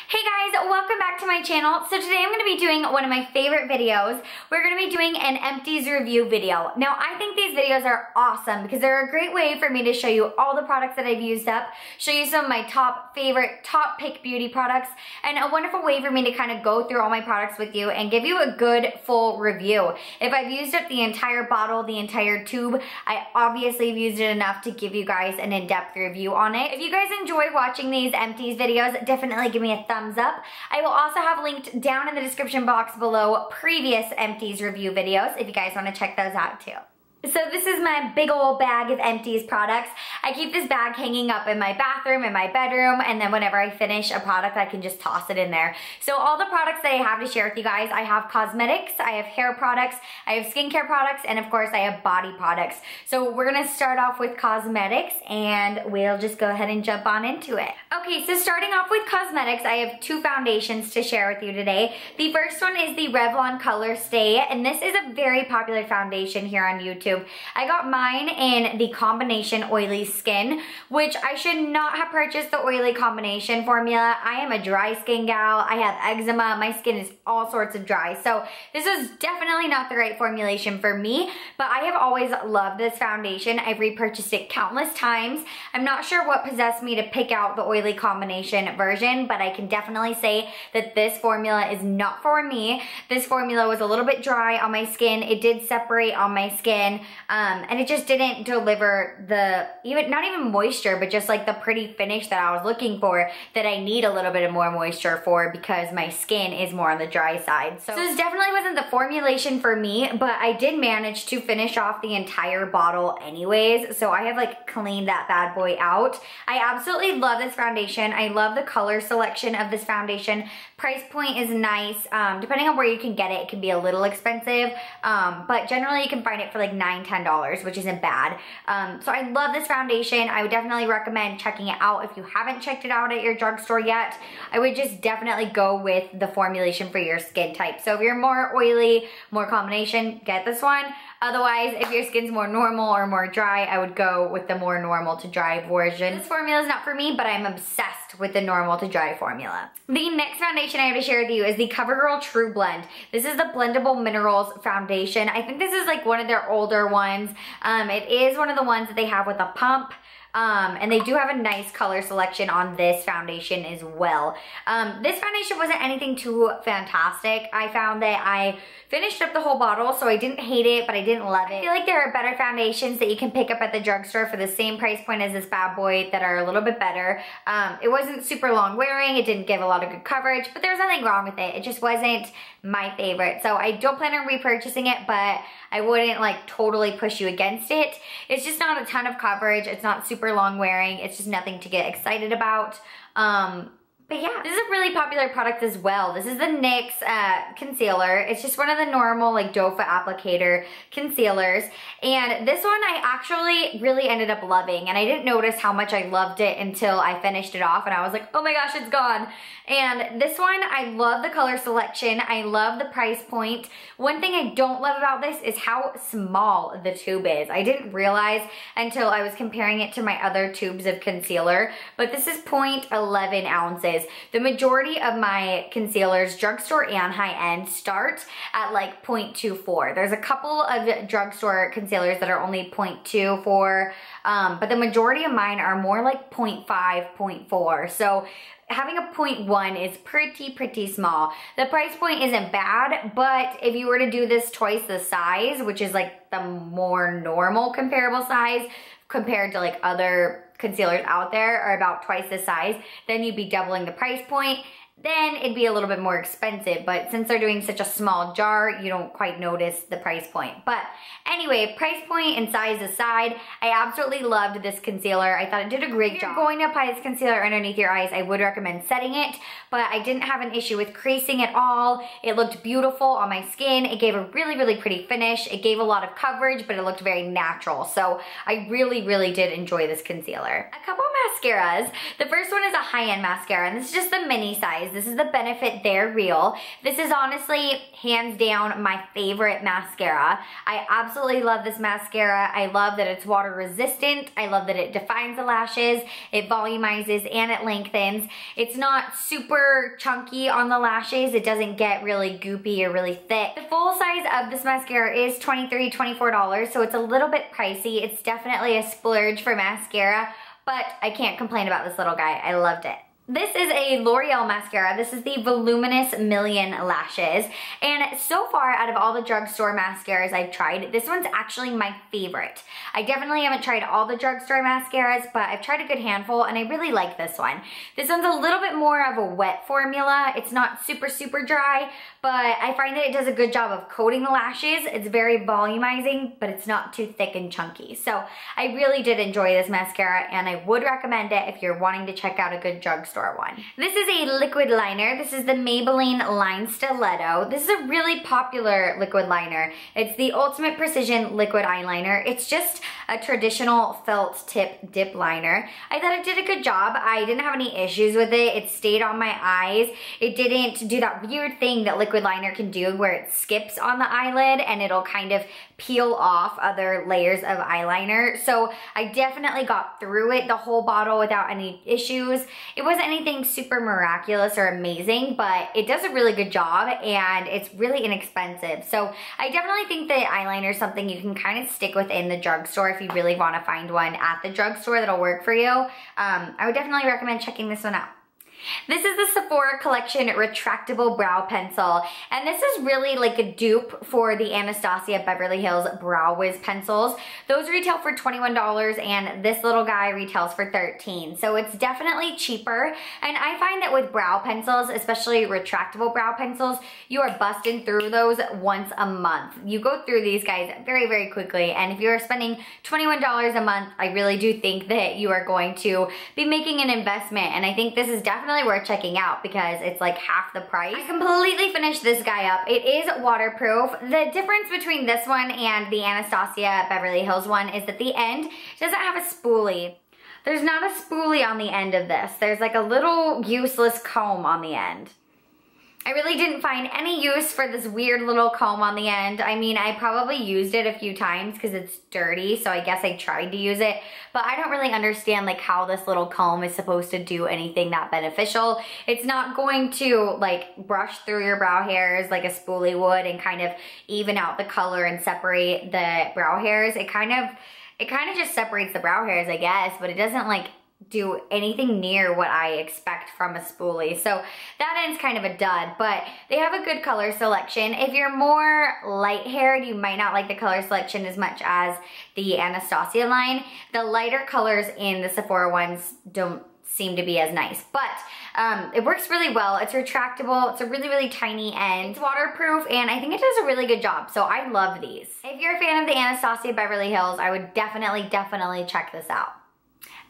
Hey guys, welcome back to my channel. So today I'm going to be doing one of my favorite videos. We're going to be doing an Empties review video. Now I think these videos are awesome because they're a great way for me to show you all the products that I've used up, show you some of my top pick beauty products, and a wonderful way for me to kind of go through all my products with you and give you a good full review. If I've used up the entire bottle, the entire tube, I obviously have used it enough to give you guys an in-depth review on it. If you guys enjoy watching these Empties videos, definitely give me a thumbs up. I will also have linked down in the description box below previous Empties review videos if you guys want to check those out too. So this is my big old bag of Empties products. I keep this bag hanging up in my bathroom, in my bedroom, and then whenever I finish a product, I can just toss it in there. So all the products that I have to share with you guys, I have cosmetics, I have hair products, I have skincare products, and of course I have body products. So we're gonna start off with cosmetics and we'll just go ahead and jump on into it. Okay, so starting off with cosmetics, I have two foundations to share with you today. The first one is the Revlon Color Stay, and this is a very popular foundation here on YouTube. I got mine in the combination oily skin, which I should not have purchased the oily combination formula. I am a dry skin gal. I have eczema. My skin is all sorts of dry. So this is definitely not the right formulation for me, but I have always loved this foundation. I've repurchased it countless times. I'm not sure what possessed me to pick out the oily combination version, but I can definitely say that this formula is not for me. This formula was a little bit dry on my skin. It did separate on my skin. And it just didn't deliver not even moisture, but just like the pretty finish that I was looking for, that I need a little bit of more moisture for because my skin is more on the dry side. So this definitely wasn't the formulation for me, but I did manage to finish off the entire bottle anyways. So I have like cleaned that bad boy out. I absolutely love this foundation. I love the color selection of this foundation. Price point is nice. Depending on where you can get it, it can be a little expensive, but generally you can find it for like $9–10, which isn't bad. So I love this foundation. I would definitely recommend checking it out. If you haven't checked it out at your drugstore yet, I would just definitely go with the formulation for your skin type. So if you're more oily, more combination, get this one. Otherwise, if your skin's more normal or more dry, I would go with the more normal to dry version. This formula is not for me, but I'm obsessed with the normal to dry formula. The next foundation I have to share with you is the CoverGirl True Blend. This is the Blendable Minerals foundation. I think this is like one of their older ones. It is one of the ones that they have with a pump. And they do have a nice color selection on this foundation as well. This foundation wasn't anything too fantastic. I found that I finished up the whole bottle, so I didn't hate it, but I didn't love it. I feel like there are better foundations that you can pick up at the drugstore for the same price point as this bad boy that are a little bit better. It wasn't super long wearing. It didn't give a lot of good coverage, but there's nothing wrong with it. It just wasn't my favorite. So I don't plan on repurchasing it, but I wouldn't like totally push you against it. It's just not a ton of coverage. It's not super long wearing. It's just nothing to get excited about. But yeah, this is a really popular product as well. This is the NYX concealer. It's just one of the normal like doe foot applicator concealers. And this one I actually really ended up loving. And I didn't notice how much I loved it until I finished it off. And I was like, oh my gosh, it's gone. And this one, I love the color selection. I love the price point. One thing I don't love about this is how small the tube is. I didn't realize until I was comparing it to my other tubes of concealer. But this is 0.11 ounces. The majority of my concealers, drugstore and high-end, start at like 0.24. There's a couple of drugstore concealers that are only 0.24, but the majority of mine are more like 0.5, 0.4. So having a 0.1 is pretty small. The price point isn't bad, but if you were to do this twice the size, which is like the more normal comparable size compared to like other concealers out there are about twice the size, then you'd be doubling the price point. Then it'd be a little bit more expensive, but since they're doing such a small jar, you don't quite notice the price point. But anyway, price point and size aside, I absolutely loved this concealer. I thought it did a great job. If you're going to apply this concealer underneath your eyes, I would recommend setting it, but I didn't have an issue with creasing at all. It looked beautiful on my skin. It gave a really pretty finish. It gave a lot of coverage, but it looked very natural. So I really did enjoy this concealer. A couple mascaras. The first one is a high-end mascara, and this is just the mini size. size. This is the Benefit They're Real. This is honestly, hands down, my favorite mascara. I absolutely love this mascara. I love that it's water resistant. I love that it defines the lashes, it volumizes, and it lengthens. It's not super chunky on the lashes. It doesn't get really goopy or really thick. The full size of this mascara is $23, $24, so it's a little bit pricey. It's definitely a splurge for mascara, but I can't complain about this little guy. I loved it. This is a L'Oreal mascara. This is the Voluminous Million Lashes. And so far, out of all the drugstore mascaras I've tried, this one's actually my favorite. I definitely haven't tried all the drugstore mascaras, but I've tried a good handful, and I really like this one. This one's a little bit more of a wet formula. It's not super, super dry, but I find that it does a good job of coating the lashes. It's very volumizing, but it's not too thick and chunky. So I really did enjoy this mascara, and I would recommend it if you're wanting to check out a good drugstore one. This is a liquid liner. This is the Maybelline Line Stiletto. This is a really popular liquid liner. It's the Ultimate Precision Liquid Eyeliner. It's just a traditional felt tip dip liner. I thought it did a good job. I didn't have any issues with it. It stayed on my eyes. It didn't do that weird thing that liquid liner can do where it skips on the eyelid and it'll kind of peel off other layers of eyeliner. So I definitely got through it, the whole bottle, without any issues. It wasn't anything super miraculous or amazing, but it does a really good job and it's really inexpensive. So I definitely think that eyeliner is something you can kind of stick with in the drugstore if you really want to find one at the drugstore that'll work for you. I would definitely recommend checking this one out. This is the Sephora Collection Retractable Brow Pencil, and this is really like a dupe for the Anastasia Beverly Hills Brow Wiz pencils. Those retail for $21, and this little guy retails for $13, so it's definitely cheaper. And I find that with brow pencils, especially retractable brow pencils, you are busting through those once a month. You go through these guys very, very quickly, and if you're spending $21 a month, I really do think that you are going to be making an investment, and I think this is definitely worth checking out because it's like half the price. I completely finished this guy up. It is waterproof. The difference between this one and the Anastasia Beverly Hills one is that the end doesn't have a spoolie. There's not a spoolie on the end of this. There's like a little useless comb on the end. I really didn't find any use for this weird little comb on the end. I mean, I probably used it a few times because it's dirty, so I guess I tried to use it, but I don't really understand like how this little comb is supposed to do anything that beneficial. It's not going to like brush through your brow hairs like a spoolie would and kind of even out the color and separate the brow hairs. It kind of just separates the brow hairs, I guess, but it doesn't like do anything near what I expect from a spoolie. So that end's kind of a dud, but they have a good color selection. If you're more light-haired, you might not like the color selection as much as the Anastasia line. The lighter colors in the Sephora ones don't seem to be as nice, but it works really well. It's retractable. It's a really, really tiny end. It's waterproof, and I think it does a really good job, so I love these. If you're a fan of the Anastasia Beverly Hills, I would definitely check this out.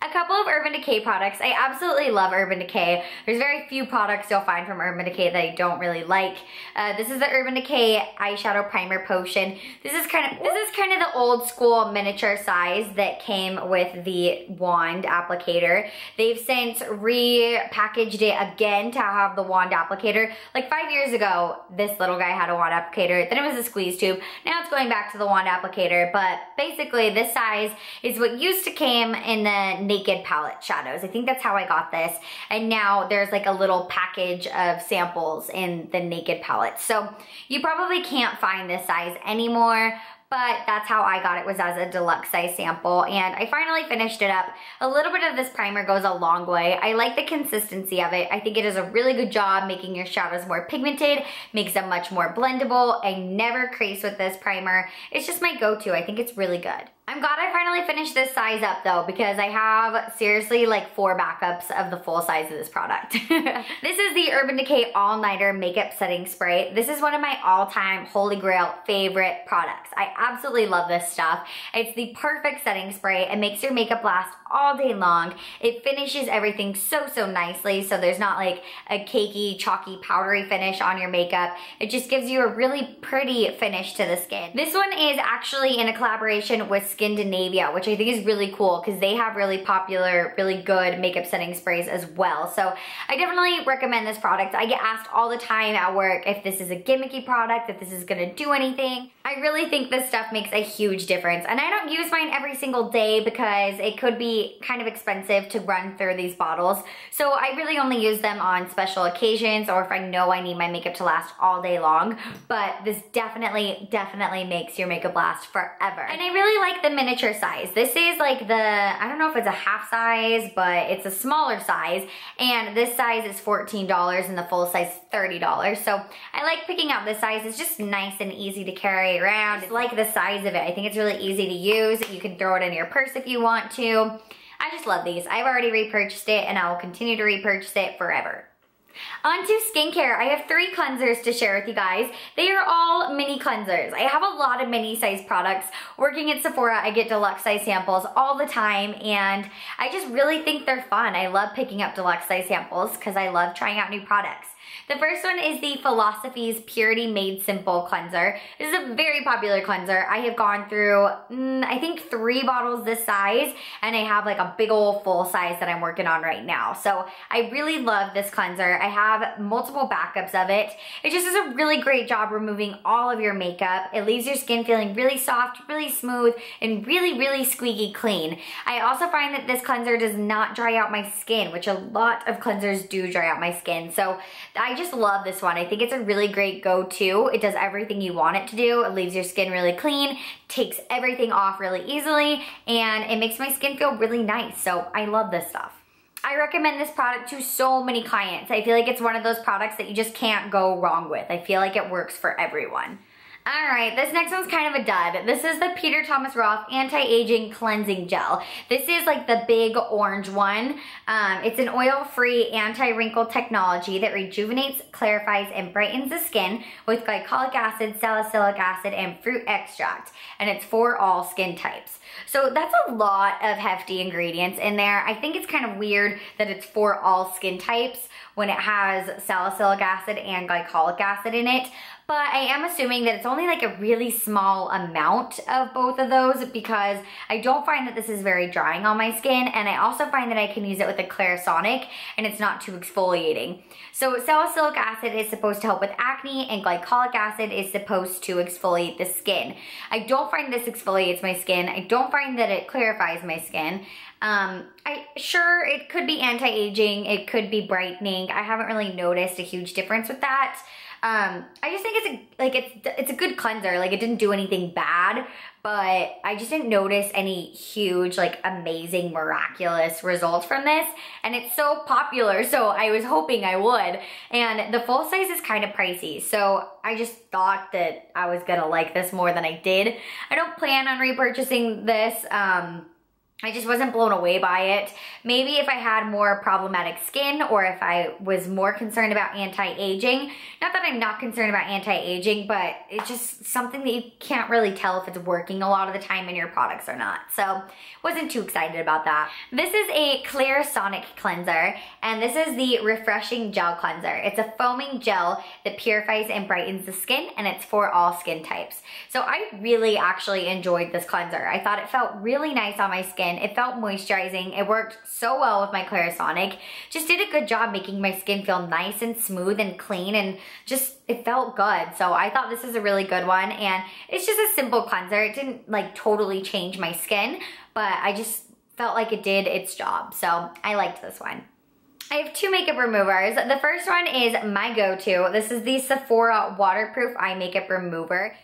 A couple of Urban Decay products. I absolutely love Urban Decay. There's very few products you'll find from Urban Decay that I don't really like. This is the Urban Decay Eyeshadow Primer Potion. This is kind of the old school miniature size that came with the wand applicator. They've since repackaged it again to have the wand applicator. Like 5 years ago, this little guy had a wand applicator. Then it was a squeeze tube. Now it's going back to the wand applicator, but basically this size is what used to came in the Naked palette shadows. I think that's how I got this. And now there's like a little package of samples in the Naked palette. So you probably can't find this size anymore, but that's how I got it, was as a deluxe size sample, and I finally finished it up. A little bit of this primer goes a long way. I like the consistency of it. I think it does a really good job making your shadows more pigmented, makes them much more blendable. I never crease with this primer. It's just my go-to. I think it's really good. I'm glad I finally finished this size up though, because I have seriously like 4 backups of the full size of this product. This is the Urban Decay All Nighter Makeup Setting Spray. This is one of my all-time holy grail favorite products. I absolutely love this stuff. It's the perfect setting spray. It makes your makeup last all day long. It finishes everything so nicely, so there's not like a cakey, chalky, powdery finish on your makeup. It just gives you a really pretty finish to the skin. This one is actually in a collaboration with Scandinavia, which I think is really cool because they have really popular, really good makeup setting sprays as well. So I definitely recommend this product. I get asked all the time at work if this is a gimmicky product, if this is gonna do anything. I really think this stuff makes a huge difference. And I don't use mine every single day because it could be kind of expensive to run through these bottles. So I really only use them on special occasions or if I know I need my makeup to last all day long. But this definitely makes your makeup last forever. And I really like the miniature size. This is like the, I don't know if it's a half size, but it's a smaller size. And this size is $14 and the full size is $30. So I like picking out this size. It's just nice and easy to carry around. It's like the size of it. I think it's really easy to use. You can throw it in your purse if you want to. I just love these. I've already repurchased it and I will continue to repurchase it forever. On to skincare. I have 3 cleansers to share with you guys. They are all mini cleansers. I have a lot of mini size products. Working at Sephora, I get deluxe size samples all the time and I just really think they're fun. I love picking up deluxe size samples because I love trying out new products. The first one is the Philosophy's Purity Made Simple Cleanser. This is a very popular cleanser. I have gone through, I think 3 bottles this size, and I have like a big old full size that I'm working on right now. So I really love this cleanser. I have multiple backups of it. It just does a really great job removing all of your makeup. It leaves your skin feeling really soft, really smooth, and really squeaky clean. I also find that this cleanser does not dry out my skin, which a lot of cleansers do dry out my skin. So I just love this one. I think it's a really great go-to. It does everything you want it to do. It leaves your skin really clean, takes everything off really easily, and it makes my skin feel really nice. So I love this stuff. I recommend this product to so many clients. I feel like it's one of those products that you just can't go wrong with. I feel like it works for everyone. Alright, this next one's kind of a dud. This is the Peter Thomas Roth Anti-Aging Cleansing Gel. This is like the big orange one. It's an oil-free anti-wrinkle technology that rejuvenates, clarifies, and brightens the skin with glycolic acid, salicylic acid, and fruit extract. And it's for all skin types. So that's a lot of hefty ingredients in there. I think it's kind of weird that it's for all skin types when it has salicylic acid and glycolic acid in it. But I am assuming that it's only like a really small amount of both of those because I don't find that this is very drying on my skin, and I also find that I can use it with a Clarisonic and it's not too exfoliating. So salicylic acid is supposed to help with acne and glycolic acid is supposed to exfoliate the skin. I don't find this exfoliates my skin. I don't find that it clarifies my skin. Sure, it could be anti-aging, it could be brightening. I haven't really noticed a huge difference with that. I just think it's a good cleanser. Like, it didn't do anything bad, but I just didn't notice any huge, like, amazing, miraculous results from this. And it's so popular, so I was hoping I would. And the full size is kind of pricey, so I just thought that I was gonna like this more than I did. I don't plan on repurchasing this. I just wasn't blown away by it. Maybe if I had more problematic skin or if I was more concerned about anti-aging. Not that I'm not concerned about anti-aging, but it's just something that you can't really tell if it's working a lot of the time in your products or not. So wasn't too excited about that. This is a Clarisonic cleanser, and this is the Refreshing Gel Cleanser. It's a foaming gel that purifies and brightens the skin, and it's for all skin types. So I really actually enjoyed this cleanser. I thought it felt really nice on my skin. It felt moisturizing. It worked so well with my Clarisonic. Just did a good job making my skin feel nice and smooth and clean, and just, it felt good. So I thought this is a really good one, and it's just a simple cleanser. It didn't like totally change my skin, but I just felt like it did its job. So I liked this one. I have 2 makeup removers. The first one is my go-to. This is the Sephora Waterproof Eye Makeup Remover.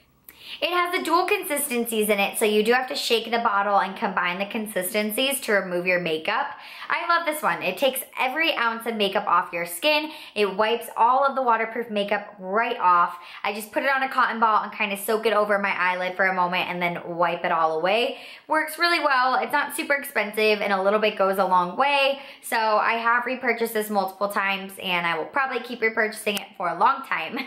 It has the dual consistencies in it, so you do have to shake the bottle and combine the consistencies to remove your makeup. I love this one. It takes every ounce of makeup off your skin. It wipes all of the waterproof makeup right off. I just put it on a cotton ball and kind of soak it over my eyelid for a moment and then wipe it all away. Works really well. It's not super expensive, and a little bit goes a long way. So I have repurchased this multiple times, and I will probably keep repurchasing it for a long time.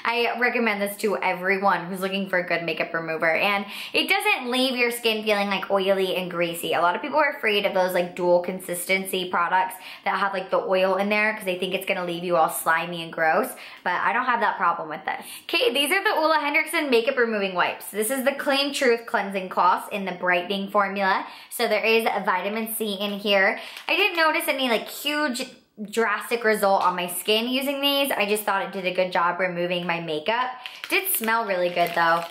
I recommend this to everyone who's looking for a good makeup remover, and it doesn't leave your skin feeling like oily and greasy. A lot of people are afraid of those like dual consistency products that have like the oil in there because they think it's gonna leave you all slimy and gross, but I don't have that problem with this. Okay, these are the Ole Henriksen makeup removing wipes. This is the Clean Truth cleansing cloths in the brightening formula. So there is a vitamin C in here. I didn't notice any like huge drastic result on my skin using these. I just thought it did a good job removing my makeup. It did smell really good though.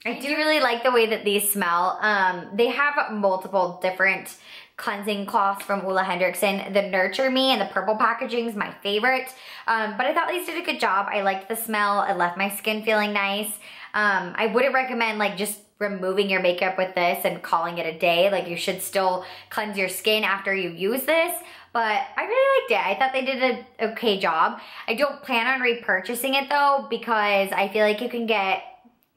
I do really like the way that these smell. They have multiple different cleansing cloths from Ole Henriksen. The Nurture Me and the purple packaging is my favorite. But I thought these did a good job. I liked the smell. It left my skin feeling nice. I wouldn't recommend like just removing your makeup with this and calling it a day. Like you should still cleanse your skin after you use this. But I really liked it. I thought they did an okay job. I don't plan on repurchasing it though because I feel like you can get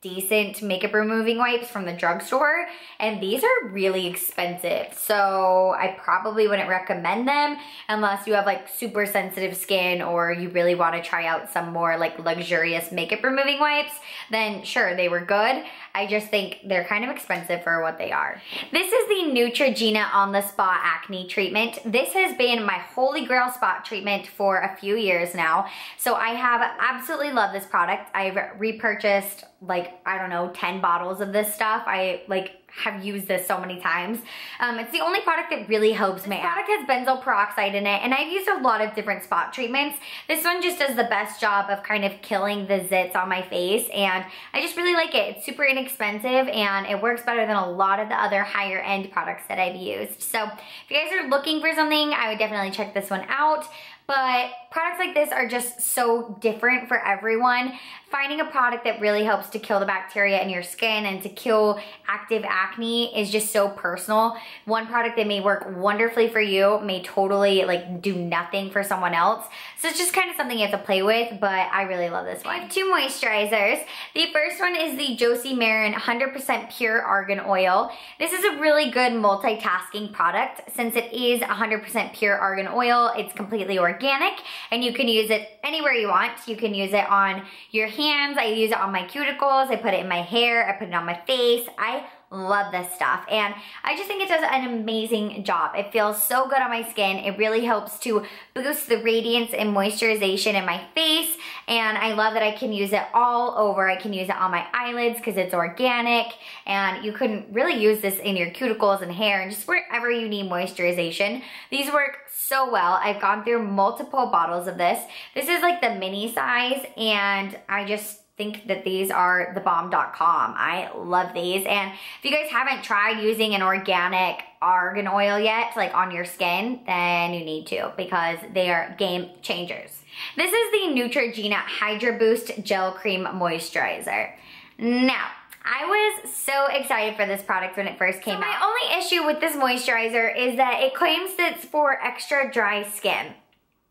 decent makeup removing wipes from the drugstore, and these are really expensive. So I probably wouldn't recommend them unless you have like super sensitive skin or you really want to try out some more like luxurious makeup removing wipes. Then sure, they were good. I just think they're kind of expensive for what they are. This is the Neutrogena On The Spot Acne Treatment. This has been my holy grail spot treatment for a few years now. So I have absolutely loved this product. I've repurchased like, I don't know, 10 bottles of this stuff. I like have used this so many times. It's the only product that really helps my acne. This product has benzoyl peroxide in it, and I've used a lot of different spot treatments. This one just does the best job of kind of killing the zits on my face, and I just really like it. It's super inexpensive, and it works better than a lot of the other higher end products that I've used. So if you guys are looking for something, I would definitely check this one out. But products like this are just so different for everyone. Finding a product that really helps to kill the bacteria in your skin and to kill active acne is just so personal. One product that may work wonderfully for you may totally like do nothing for someone else. So it's just kind of something you have to play with, but I really love this one. I have two moisturizers. The first one is the Josie Maran 100% Pure Argan Oil. This is a really good multitasking product. Since it is 100% pure argan oil, it's completely organic, and you can use it anywhere you want. You can use it on your hands. I use it on my cuticles. I put it in my hair. I put it on my face. I love this stuff, and I just think it does an amazing job. It feels so good on my skin. It really helps to boost the radiance and moisturization in my face, and I love that I can use it all over. I can use it on my eyelids because it's organic, and you can really use this in your cuticles and hair and just wherever you need moisturization. These work so well. I've gone through multiple bottles of this. This is like the mini size, and I just think that these are thebomb.com. I love these, and if you guys haven't tried using an organic argan oil yet, like on your skin, then you need to, because they are game changers. This is the Neutrogena Hydra Boost Gel Cream Moisturizer. Now, I was so excited for this product when it first came out. My only issue with this moisturizer is that it claims that it's for extra dry skin.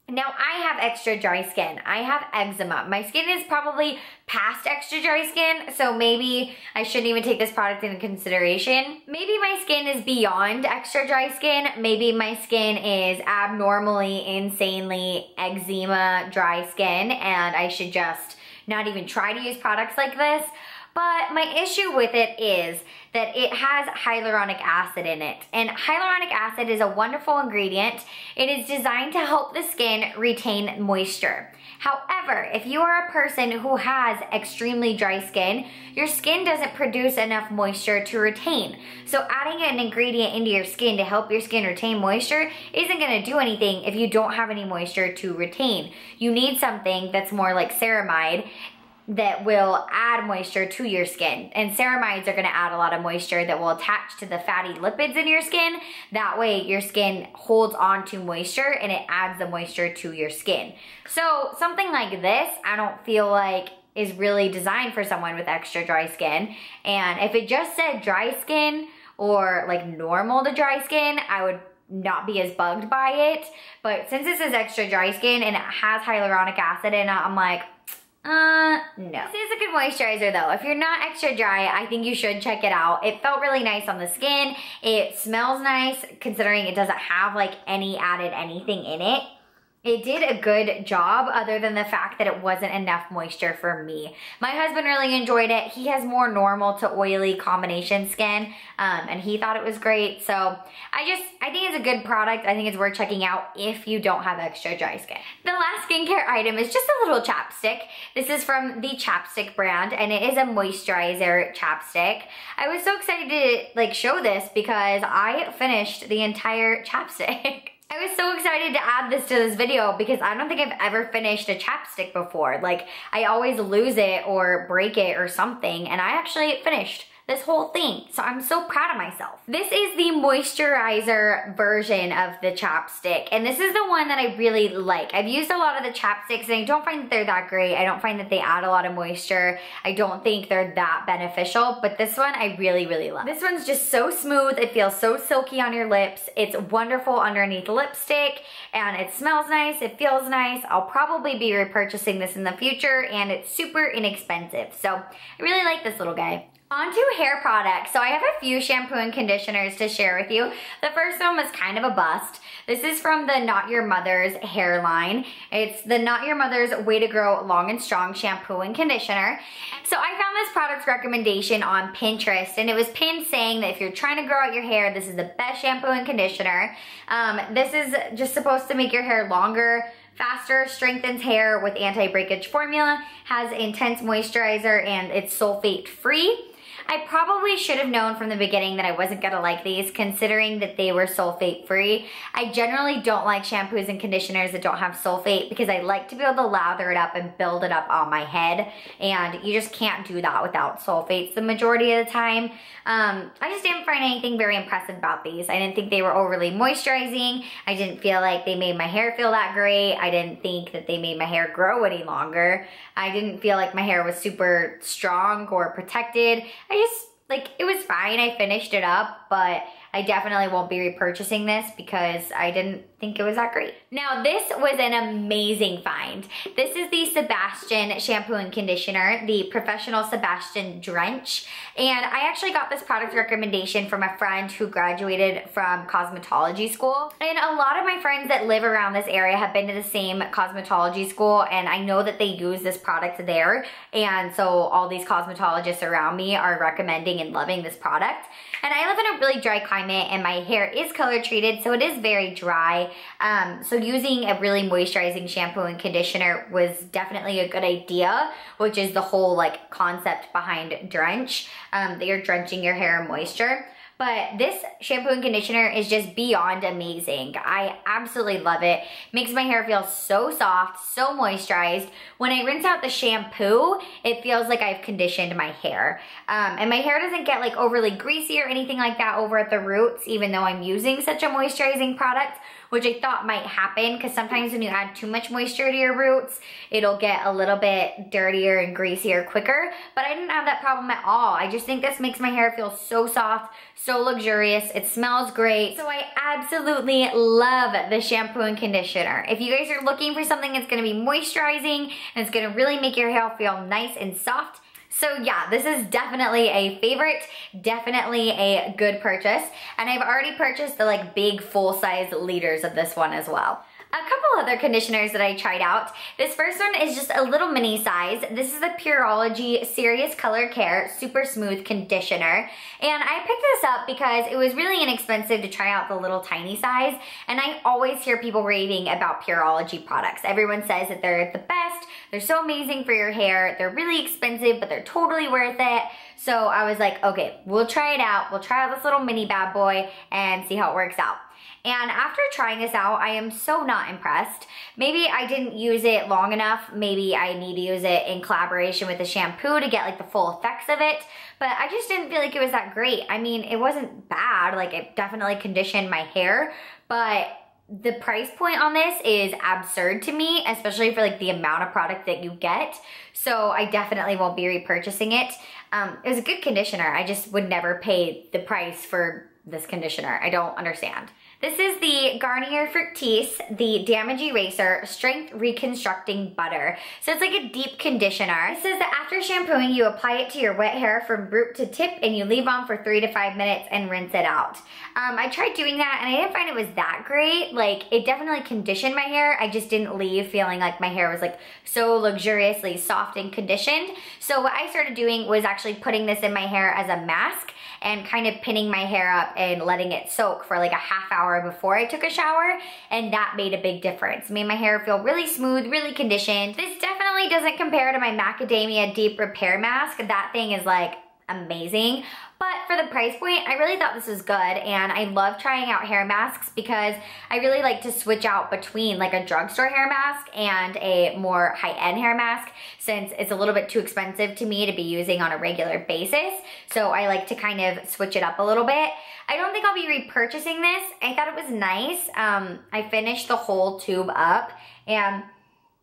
Now, I have extra dry skin. I have eczema. My skin is probably past extra dry skin, so maybe I shouldn't even take this product into consideration. Maybe my skin is beyond extra dry skin. Maybe my skin is abnormally, insanely eczema dry skin, and I should just not even try to use products like this. But my issue with it is that it has hyaluronic acid in it. And hyaluronic acid is a wonderful ingredient. It is designed to help the skin retain moisture. However, if you are a person who has extremely dry skin, your skin doesn't produce enough moisture to retain. So adding an ingredient into your skin to help your skin retain moisture isn't gonna do anything if you don't have any moisture to retain. You need something that's more like ceramide that will add moisture to your skin. And ceramides are gonna add a lot of moisture that will attach to the fatty lipids in your skin. That way your skin holds on to moisture and it adds the moisture to your skin. So something like this, I don't feel like is really designed for someone with extra dry skin. And if it just said dry skin or like normal to dry skin, I would not be as bugged by it. But since this is extra dry skin and it has hyaluronic acid in it, I'm like, no. This is a good moisturizer though. If you're not extra dry, I think you should check it out. It felt really nice on the skin. It smells nice considering it doesn't have like any added anything in it. It did a good job other than the fact that it wasn't enough moisture for me. My husband really enjoyed it. He has more normal to oily combination skin, and he thought it was great. So I think it's a good product. I think it's worth checking out if you don't have extra dry skin. The last skincare item is just a little chapstick. This is from the Chapstick brand, and it is a moisturizer chapstick. I was so excited to show this because I finished the entire chapstick. I was so excited to add this to this video because I don't think I've ever finished a chapstick before. Like, I always lose it or break it or something, and I actually finished this whole thing. So I'm so proud of myself. This is the moisturizer version of the chapstick, and this is the one that I really like. I've used a lot of the chapsticks and I don't find that they're that great. I don't find that they add a lot of moisture. I don't think they're that beneficial, but this one I really, really love. This one's just so smooth. It feels so silky on your lips. It's wonderful underneath lipstick, and it smells nice. It feels nice. I'll probably be repurchasing this in the future, and it's super inexpensive. So I really like this little guy. On to hair products. So I have a few shampoo and conditioners to share with you. The first one was kind of a bust. This is from the Not Your Mother's hairline. It's the Not Your Mother's Way to Grow Long and Strong shampoo and conditioner. So I found this product's recommendation on Pinterest, and it was pinned saying that if you're trying to grow out your hair, this is the best shampoo and conditioner. This is just supposed to make your hair longer, faster, strengthens hair with anti-breakage formula, has intense moisturizer, and it's sulfate free. I probably should have known from the beginning that I wasn't gonna like these, considering that they were sulfate free. I generally don't like shampoos and conditioners that don't have sulfate because I like to be able to lather it up and build it up on my head, and you just can't do that without sulfates the majority of the time. I just didn't find anything very impressive about these. I didn't think they were overly moisturizing. I didn't feel like they made my hair feel that great. I didn't think that they made my hair grow any longer. I didn't feel like my hair was super strong or protected. It was fine. I finished it up, but I definitely won't be repurchasing this because I didn't think it was that great. Now, this was an amazing find. This is the Sebastian shampoo and conditioner, the Professional Sebastian Drench. And I actually got this product recommendation from a friend who graduated from cosmetology school. And a lot of my friends that live around this area have been to the same cosmetology school, and I know that they use this product there. And so all these cosmetologists around me are recommending and loving this product. And I live in a really dry climate, and my hair is color treated, so it is very dry. So using a really moisturizing shampoo and conditioner was definitely a good idea, which is the whole concept behind drench, that you're drenching your hair in moisture. But this shampoo and conditioner is just beyond amazing. I absolutely love it. Makes my hair feel so soft, so moisturized. When I rinse out the shampoo, it feels like I've conditioned my hair. And my hair doesn't get overly greasy or anything like that over at the roots, even though I'm using such a moisturizing product, which I thought might happen because sometimes when you add too much moisture to your roots, it'll get a little bit dirtier and greasier quicker. But I didn't have that problem at all. I just think this makes my hair feel so soft, so luxurious. It smells great. So I absolutely love the shampoo and conditioner. If you guys are looking for something that's gonna be moisturizing and it's gonna really make your hair feel nice and soft, so yeah, this is definitely a favorite, definitely a good purchase. And I've already purchased the big full-size liters of this one as well. A couple other conditioners that I tried out. This first one is just a little mini size. This is the Pureology Serious Color Care Super Smooth Conditioner. And I picked this up because it was really inexpensive to try out the little tiny size. And I always hear people raving about Pureology products. Everyone says that they're the best. They're so amazing for your hair. They're really expensive, but they're totally worth it. So I was like, okay, we'll try it out. We'll try out this little mini bad boy and see how it works out. And after trying this out, I am so not impressed. Maybe I didn't use it long enough. Maybe I need to use it in collaboration with the shampoo to get the full effects of it. But I just didn't feel like it was that great. I mean, it wasn't bad. It definitely conditioned my hair. But the price point on this is absurd to me, especially for the amount of product that you get. So I definitely won't be repurchasing it. It was a good conditioner. I just would never pay the price for this conditioner. I don't understand. This is the Garnier Fructis, the Damage Eraser Strength Reconstructing Butter. So it's like a deep conditioner. It says that after shampooing, you apply it to your wet hair from root to tip and you leave on for 3 to 5 minutes and rinse it out. I tried doing that and I didn't find it was that great. Like, it definitely conditioned my hair. I just didn't leave feeling like my hair was like so luxuriously soft and conditioned. So what I started doing was actually putting this in my hair as a mask and kind of pinning my hair up and letting it soak for like a half hour before I took a shower, and that made a big difference. It made my hair feel really smooth, really conditioned. This definitely doesn't compare to my Macadamia Deep Repair Mask. That thing is like amazing. But for the price point, I really thought this was good, and I love trying out hair masks because I really like to switch out between like a drugstore hair mask and a more high-end hair mask, since it's a little bit too expensive to me to be using on a regular basis. So I like to kind of switch it up a little bit. I don't think I'll be repurchasing this. I thought it was nice. I finished the whole tube up, and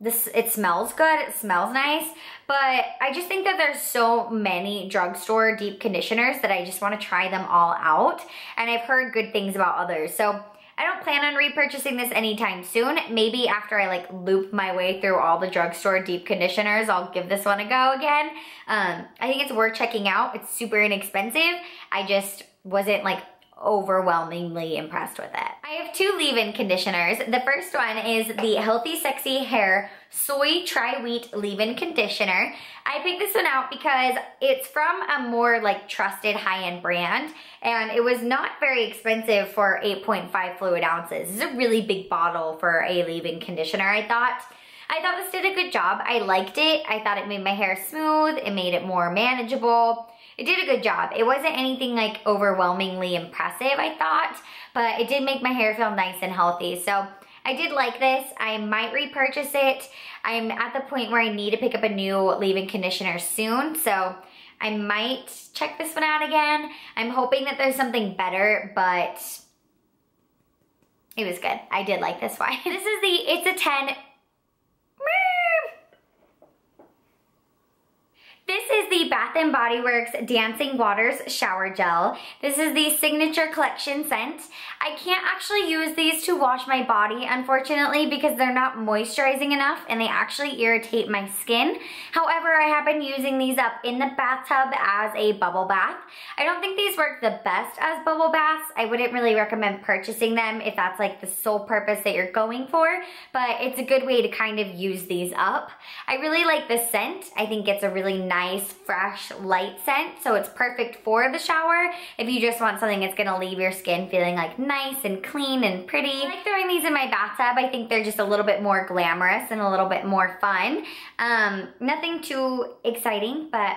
it smells good, it smells nice, but I just think that there's so many drugstore deep conditioners that I just want to try them all out, and I've heard good things about others. So I don't plan on repurchasing this anytime soon. Maybe after I like loop my way through all the drugstore deep conditioners, I'll give this one a go again. I think it's worth checking out. It's super inexpensive. I just wasn't like overwhelmingly impressed with it. I have 2 leave-in conditioners. The first one is the Healthy Sexy Hair Soy Tri-Wheat Leave-In Conditioner. I picked this one out because it's from a more like trusted high-end brand, and it was not very expensive for 8.5 fluid ounces. This is a really big bottle for a leave-in conditioner, I thought. This did a good job. I liked it. I thought it made my hair smooth. It made it more manageable. It did a good job. It wasn't anything like overwhelmingly impressive, I thought, but it did make my hair feel nice and healthy. So I did like this. I might repurchase it. I'm at the point where I need to pick up a new leave-in conditioner soon, so I might check this one out again. I'm hoping that there's something better, but it was good. I did like this one. This is the It's a 10. This is the Bath & Body Works Dancing Waters Shower Gel. This is the Signature Collection scent. I can't actually use these to wash my body, unfortunately, because they're not moisturizing enough and they actually irritate my skin. However, I have been using these up in the bathtub as a bubble bath. I don't think these work the best as bubble baths. I wouldn't really recommend purchasing them if that's like the sole purpose that you're going for, but it's a good way to kind of use these up. I really like this scent. I think it's a really nice, fresh, light scent, so it's perfect for the shower if you just want something that's gonna leave your skin feeling like nice and clean and pretty. I like throwing these in my bathtub. I think they're just a little bit more glamorous and a little bit more fun. Nothing too exciting, but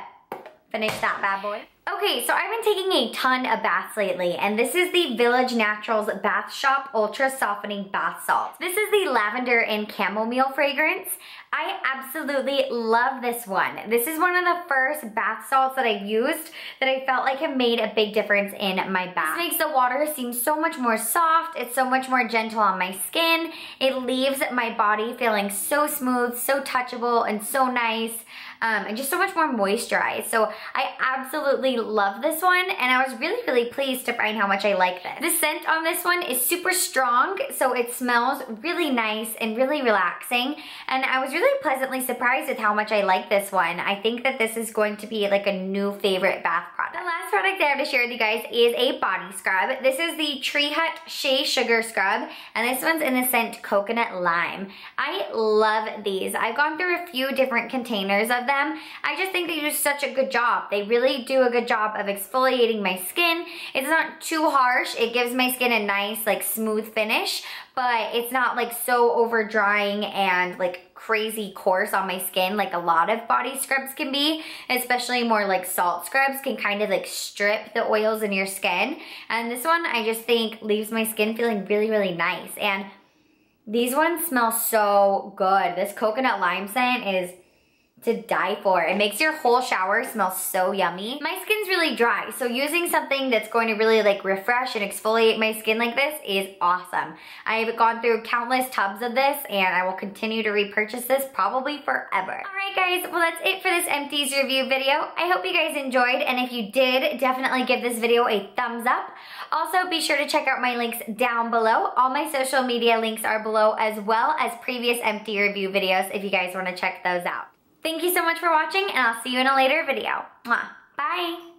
finish that bad boy. Okay, so I've been taking a ton of baths lately, and this is the Village Naturals Bath Shop Ultra Softening Bath Salt. This is the lavender and chamomile fragrance. I absolutely love this one. This is one of the first bath salts that I've used that I felt like have made a big difference in my bath. This makes the water seem so much more soft. It's so much more gentle on my skin. It leaves my body feeling so smooth, so touchable, and so nice. And just so much more moisturized. So I absolutely love this one, and I was really, really pleased to find how much I like this. The scent on this one is super strong, so it smells really nice and really relaxing, and I was really pleasantly surprised with how much I like this one. I think that this is going to be like a new favorite bath product. The last product I have to share with you guys is a body scrub. This is the Tree Hut Shea Sugar Scrub, and this one's in the scent Coconut Lime. I love these. I've gone through a few different containers of them. I just think they do such a good job. They really do a good job of exfoliating my skin. It's not too harsh. It gives my skin a nice, like, smooth finish, but it's not like so over drying and like crazy coarse on my skin like a lot of body scrubs can be, especially more like salt scrubs can kind of like strip the oils in your skin. And this one I just think leaves my skin feeling really, really nice. And these ones smell so good. This coconut lime scent is to die for. It makes your whole shower smell so yummy. My skin's really dry, so using something that's going to really like refresh and exfoliate my skin like this is awesome. I've gone through countless tubs of this and I will continue to repurchase this probably forever. Alright guys, well that's it for this Empties review video. I hope you guys enjoyed, and if you did, definitely give this video a thumbs up. Also, be sure to check out my links down below. All my social media links are below, as well as previous Empty review videos if you guys want to check those out. Thank you so much for watching, and I'll see you in a later video. Mwah. Bye!